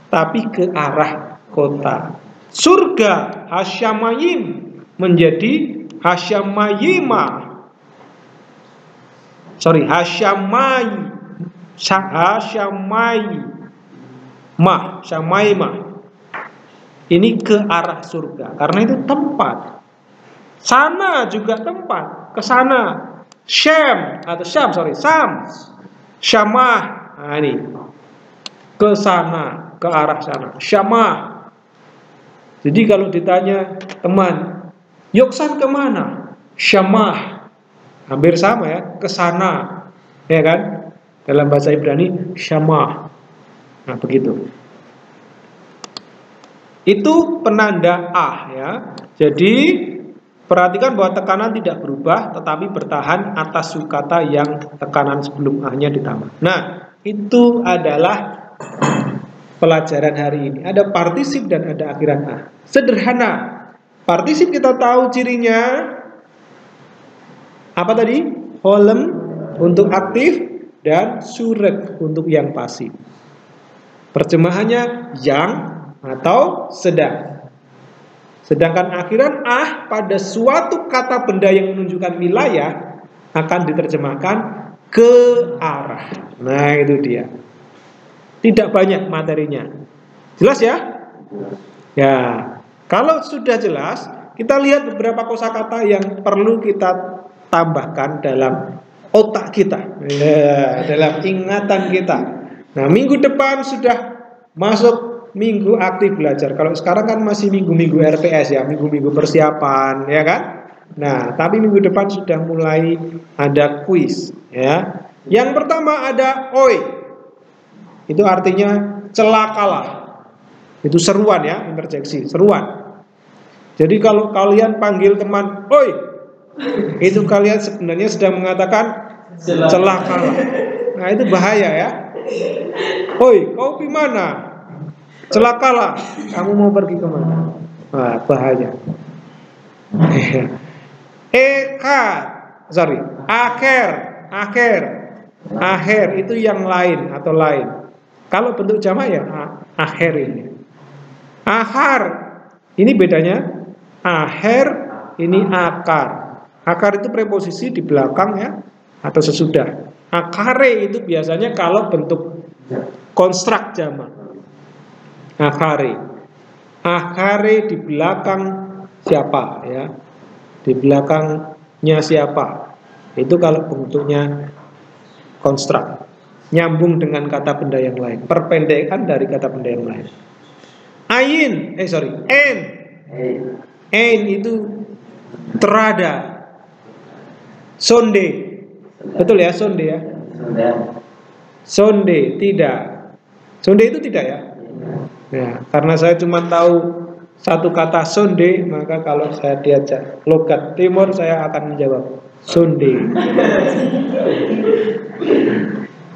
tapi ke arah kota. Surga hasyamayim menjadi hasyamayima. Sorry, Syamaima. Ini ke arah surga, karena itu tempat. Sana juga tempat, ke sana. Syam, Syamah. Nah ini, ke sana, ke arah sana. Syamah. Jadi kalau ditanya teman, Yoksan kemana? Syamah. Hampir sama ya, ke sana. Ya kan? Dalam bahasa Ibrani, Syamah. Nah begitu. Itu penanda ah ya. Jadi perhatikan bahwa tekanan tidak berubah, tetapi bertahan atas sukata yang tekanan sebelum ahnya ditambah. Nah, itu adalah pelajaran hari ini. Ada partisip dan ada akhiran ah. Sederhana. Partisip kita tahu cirinya apa tadi? Holem untuk aktif dan surek untuk yang pasif. Terjemahannya yang atau sedang. Sedangkan akhiran ah pada suatu kata benda yang menunjukkan wilayah akan diterjemahkan ke arah. Nah itu dia. Tidak banyak materinya. Jelas ya? Ya. Kalau sudah jelas, kita lihat beberapa kosakata yang perlu kita tambahkan dalam otak kita, ya, dalam ingatan kita. Nah, minggu depan sudah masuk minggu aktif belajar. Kalau sekarang kan masih minggu-minggu RPS ya, minggu-minggu persiapan, ya kan? Nah, tapi minggu depan sudah mulai ada kuis, ya. Yang pertama ada oi. Itu artinya celakalah. Itu seruan ya, interjeksi, seruan. Jadi kalau kalian panggil teman, "Oi," itu kalian sebenarnya sedang mengatakan celakalah. Nah, itu bahaya ya. "Oi, kau di mana? Celakalah, kamu mau pergi kemana?" Nah, bahaya. Akhir itu yang lain atau lain. Kalau bentuk jamak ya akhir ini. Akhar ini bedanya. Akhir ini akar. Akar itu preposisi di belakang ya atau sesudah. Akare itu biasanya kalau bentuk konstruk jamak. Akare di belakang siapa ya? Di belakangnya siapa? Itu kalau bentuknya konstruk, nyambung dengan kata benda yang lain, perpendekan dari kata benda yang lain. En itu terada. Sonde, betul ya, sonde ya. Sonde tidak. Sonde itu tidak ya. Ya, karena saya cuma tahu satu kata sonde, maka kalau saya diajak logat timur saya akan menjawab sonde.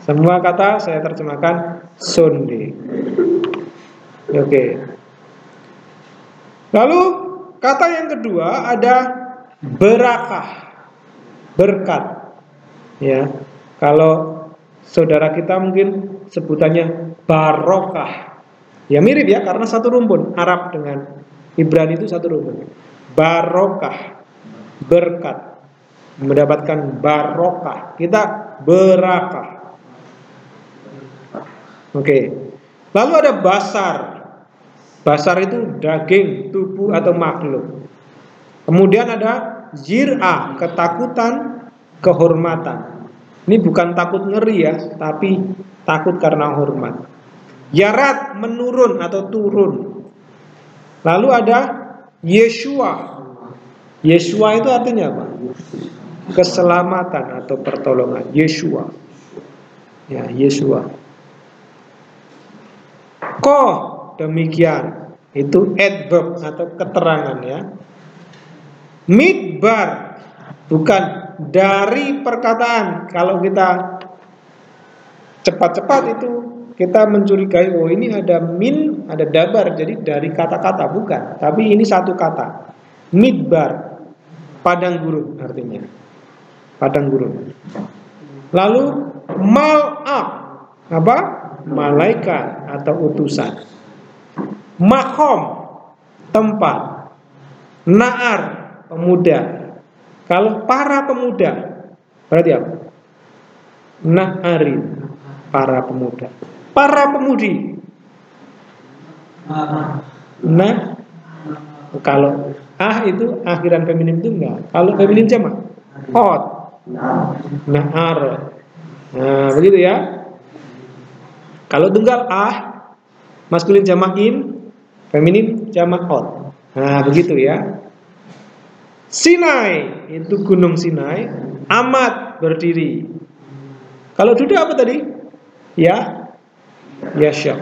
Semua kata saya terjemahkan sonde. Oke. Lalu kata yang kedua ada berakah, berkat. Ya, kalau saudara kita mungkin sebutannya barokah. Ya mirip ya, karena satu rumpun. Arab dengan Ibrani itu satu rumpun. Barokah, berkat, mendapatkan barokah. Kita berakah. Oke. Lalu ada basar. Basar itu daging, tubuh atau makhluk. Kemudian ada zir'ah, ketakutan, kehormatan. Ini bukan takut ngeri ya, tapi takut karena hormat. Yarat, menurun atau turun. Lalu ada Yeshua. Yeshua itu artinya apa? Keselamatan atau pertolongan. Yeshua. Ya, Yeshua. Demikian. Itu adverb atau keterangan ya. Midbar, bukan dari perkataan. Kalau kita cepat-cepat itu kita mencurigai, oh ini ada min, ada dabar, jadi dari kata-kata, bukan. Tapi ini satu kata. Midbar, padang gurun artinya. Padang gurun. Lalu mal'ak, apa? Malaikat atau utusan. Makom, tempat. Na'ar, pemuda. Kalau para pemuda, berarti apa? Na'arin, para pemuda. Para pemudi. Nah, kalau itu akhiran feminin itu enggak. Kalau feminin jamak ot. Na'ar. Nah, begitu ya. Kalau tunggal maskulin jamak in, feminin jamak ot. Nah, begitu ya. Sinai, itu gunung Sinai. Amat, berdiri. Kalau duduk apa tadi? Ya, yasyab.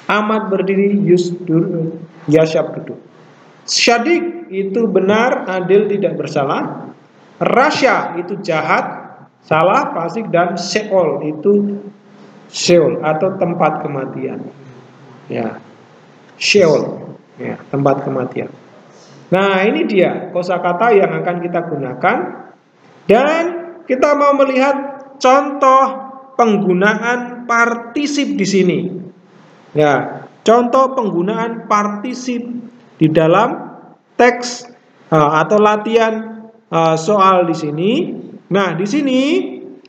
Amat berdiri, yusdur, yasyab duduk. Syadik itu benar, adil, tidak bersalah. Rasya itu jahat, salah, fasik, dan Sheol itu Sheol atau tempat kematian. Ya, Sheol, ya, tempat kematian. Nah, ini dia kosakata yang akan kita gunakan, dan kita mau melihat contoh penggunaan partisip di sini. Ya, contoh penggunaan partisip di dalam teks atau latihan soal di sini. Nah, di sini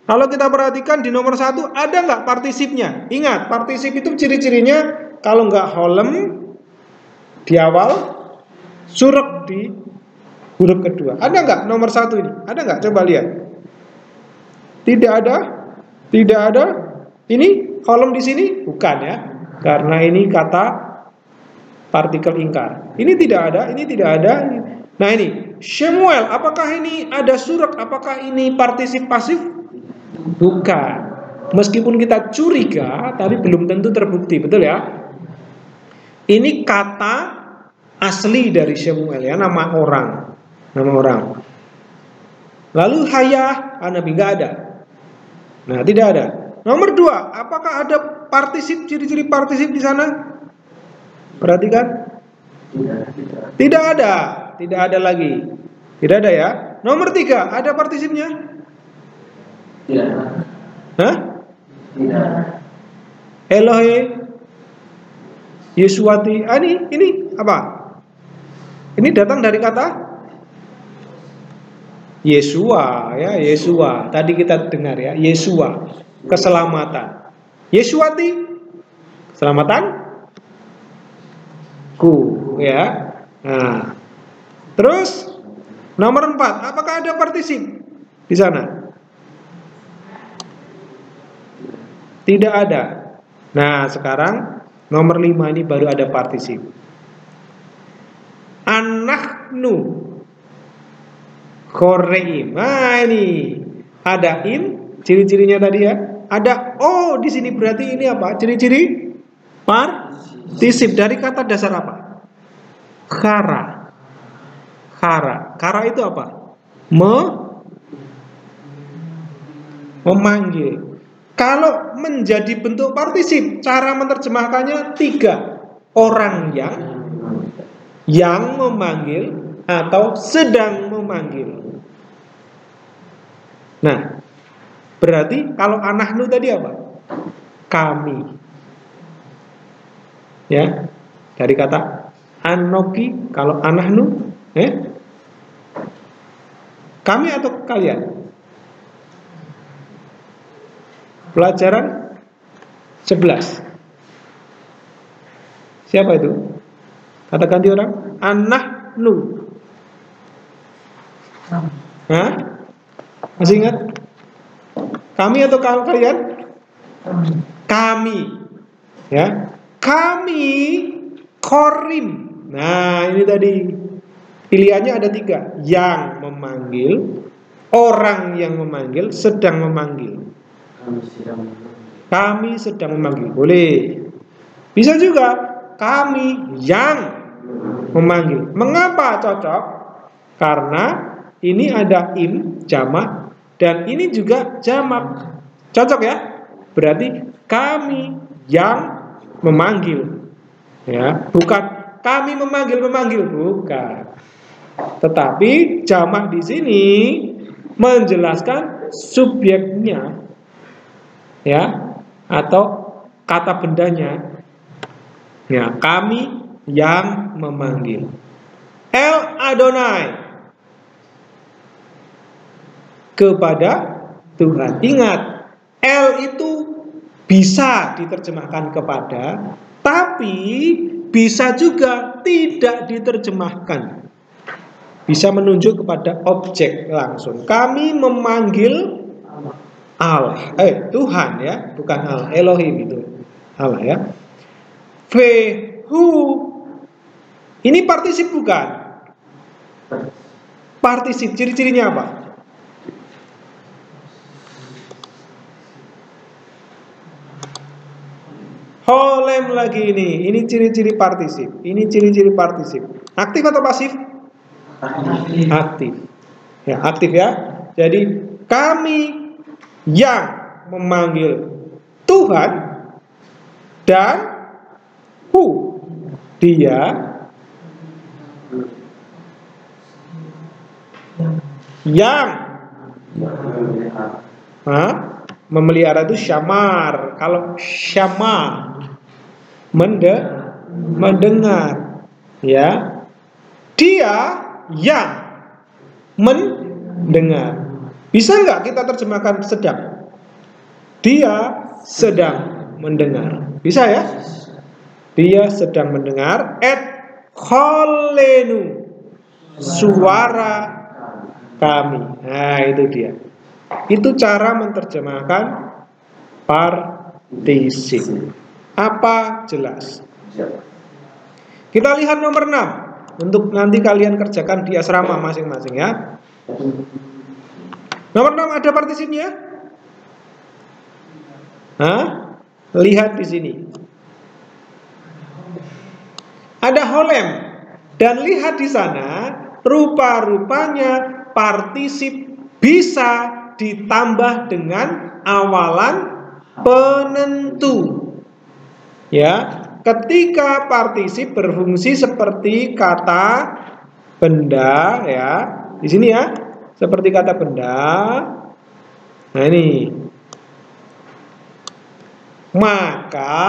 kalau kita perhatikan di nomor 1 ada nggak partisipnya? Ingat, partisip itu ciri-cirinya kalau nggak holem di awal, surek di huruf kedua. Ada nggak nomor 1 ini? Ada nggak? Coba lihat. Tidak ada. Tidak ada. Ini kolom di sini bukan ya, karena ini kata partikel ingkar. Ini tidak ada. Ini tidak ada. Nah ini Shemuel. Apakah ini ada surek? Apakah ini partisip pasif? Bukan. Meskipun kita curiga, tapi belum tentu terbukti, betul ya? Ini kata asli dari Shemuel ya, nama orang. Lalu hayah, Nabi nggak ada. Nah, tidak ada. Nomor 2, apakah ada partisip, ciri-ciri partisip di sana? Perhatikan. Tidak ada. Tidak ada lagi. Tidak ada ya. Nomor 3, ada partisipnya? Tidak. Hah? Tidak. Elohe, Yesuati. Ini apa? Ini datang dari kata Yesua ya, Yesua. Tadi kita dengar ya, Yesua, keselamatan. Yesuati, keselamatan ku ya. Nah, terus nomor 4, apakah ada partisip di sana? Tidak ada. Nah, sekarang nomor 5 ini baru ada partisip. Anaknu koreim. Nah, ini ada im, ciri-cirinya tadi ya. Ada o di sini, berarti ini apa? Ciri-ciri partisip dari kata dasar apa? Kara. Kara itu apa? Memanggil. Kalau menjadi bentuk partisip, cara menerjemahkannya 3. Orang yang memanggil atau sedang memanggil. Nah, berarti kalau anahnu tadi apa? Kami. Ya, dari kata anoki, kalau anahnu, kami atau kalian? Pelajaran 11. Siapa itu? Kata ganti orang. Anahnu. Hah? Masih ingat? Kami atau kalian? Kami. Ya. Kami korim. Nah, ini tadi pilihannya ada 3. Yang memanggil, orang yang memanggil, sedang memanggil. Kami sedang memanggil. Boleh. Bisa juga kami yang memanggil. Mengapa cocok? Karena ini ada im jamak dan ini juga jamak. Cocok ya? Berarti kami yang memanggil. Ya, bukan kami memanggil, bukan. Tetapi jamak di sini menjelaskan subjeknya. Ya, atau kata bendanya. Ya, kami yang memanggil. El Adonai, kepada Tuhan. Ingat, El itu bisa diterjemahkan kepada, tapi bisa juga tidak diterjemahkan. Bisa menunjuk kepada objek langsung. Kami memanggil Allah, Tuhan ya, bukan Allah, Elohim itu Allah ya. Vehu, ini partisip bukan? Partisip, ciri-cirinya apa? Holem lagi ini ciri-ciri partisip. Ini ciri-ciri partisip. Aktif atau pasif? Aktif. Ya, aktif ya. Jadi kami yang memanggil Tuhan dan dia yang memelihara itu syamar. Kalau syama mendengar ya, dia yang mendengar. Bisa nggak kita terjemahkan sedang? Dia sedang mendengar. Bisa ya? Dia sedang mendengar. Et kolenu, suara kami. Nah, itu dia. Itu cara menerjemahkan partisip. Apa jelas? Kita lihat nomor 6. Untuk nanti kalian kerjakan di asrama masing-masing ya. Nomor 6 ada partisipnya? Hah? Lihat di sini. Ada holem. Dan lihat di sana, rupa-rupanya partisip bisa ditambah dengan awalan penentu. Ya, ketika partisip berfungsi seperti kata benda, ya. Di sini ya, seperti kata benda. Nah, ini. Maka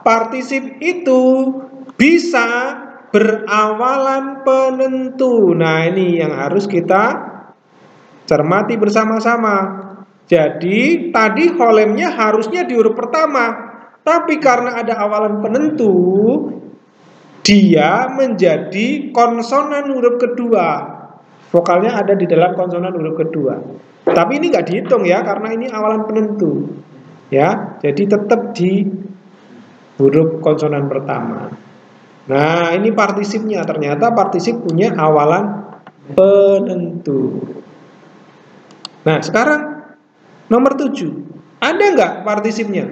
partisip itu bisa berawalan penentu. Nah, ini yang harus kita cermati bersama-sama. Jadi, tadi holemnya harusnya di huruf pertama. Tapi karena ada awalan penentu, dia menjadi konsonan huruf kedua. Vokalnya ada di dalam konsonan huruf kedua. Tapi ini nggak dihitung ya, karena ini awalan penentu. Ya, jadi tetap di huruf konsonan pertama. Nah, ini partisipnya. Ternyata partisip punya awalan penentu. Nah, sekarang nomor 7. Ada nggak partisipnya?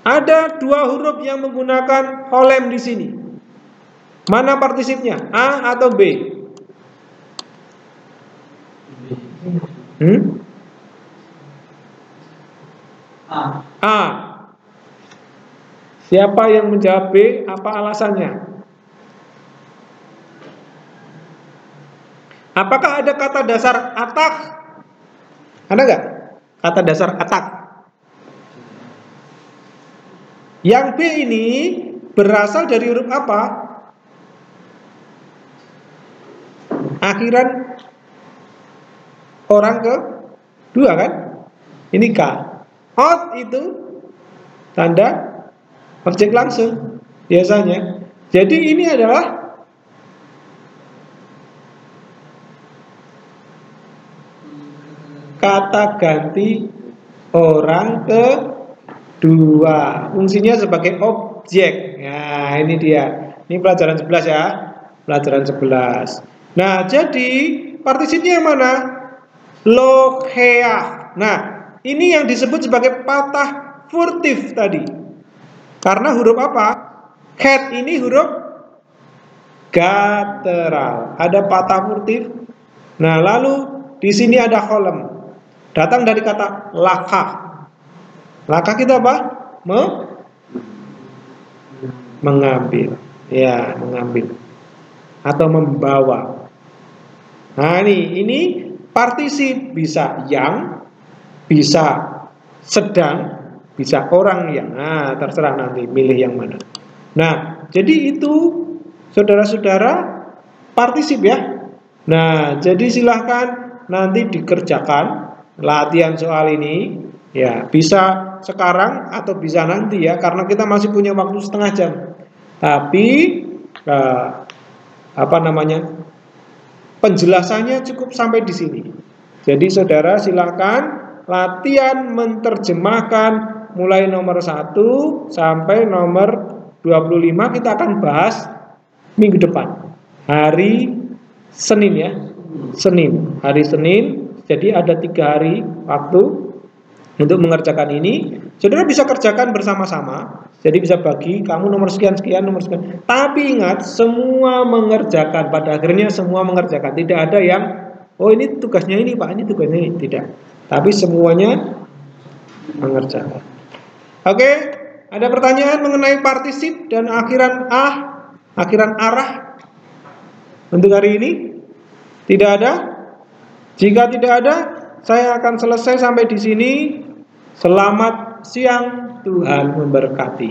Ada 2 huruf yang menggunakan holem di sini. Mana partisipnya? A atau B? A. Siapa yang menjawab B? Apa alasannya? Apakah ada kata dasar atak? Ada nggak kata dasar atak? Yang B ini berasal dari huruf apa? Akhiran orang kedua kan? Ini K. Out itu tanda objek langsung biasanya. Jadi ini adalah kata ganti orang kedua. Fungsinya sebagai objek. Nah, ini dia. Ini pelajaran 11 ya. Pelajaran 11. Nah, jadi partisipnya yang mana? Loheah. Nah, ini yang disebut sebagai patah furtif tadi. Karena huruf apa? Het ini huruf guttural. Ada patah furtif. Nah, lalu di sini ada holem. Datang dari kata lakah. Lakah kita apa? Mengambil. Ya, mengambil. Atau membawa. Nah, ini partisip bisa yang, bisa sedang, bisa orang yang. Nah, terserah nanti milih yang mana. Nah, jadi itu saudara-saudara partisip ya. Nah, jadi silahkan nanti dikerjakan latihan soal ini. Ya, bisa sekarang atau bisa nanti ya, karena kita masih punya waktu setengah jam. Tapi penjelasannya cukup sampai di sini. Jadi saudara silakan latihan menerjemahkan mulai nomor 1 sampai nomor 25 kita akan bahas minggu depan. Hari Senin ya. Senin, hari Senin. Jadi ada 3 hari waktu untuk mengerjakan ini. Saudara bisa kerjakan bersama-sama. Jadi bisa bagi kamu nomor sekian-sekian, nomor sekian. Tapi ingat, semua mengerjakan. Pada akhirnya semua mengerjakan. Tidak ada yang, oh ini tugasnya ini Pak, ini tugasnya ini. Tidak. Tapi semuanya mengerjakan. Oke, ada pertanyaan mengenai partisip dan akhiran arah untuk hari ini? Tidak ada? Jika tidak ada, saya akan selesai sampai di sini. Selamat siang, Tuhan memberkati.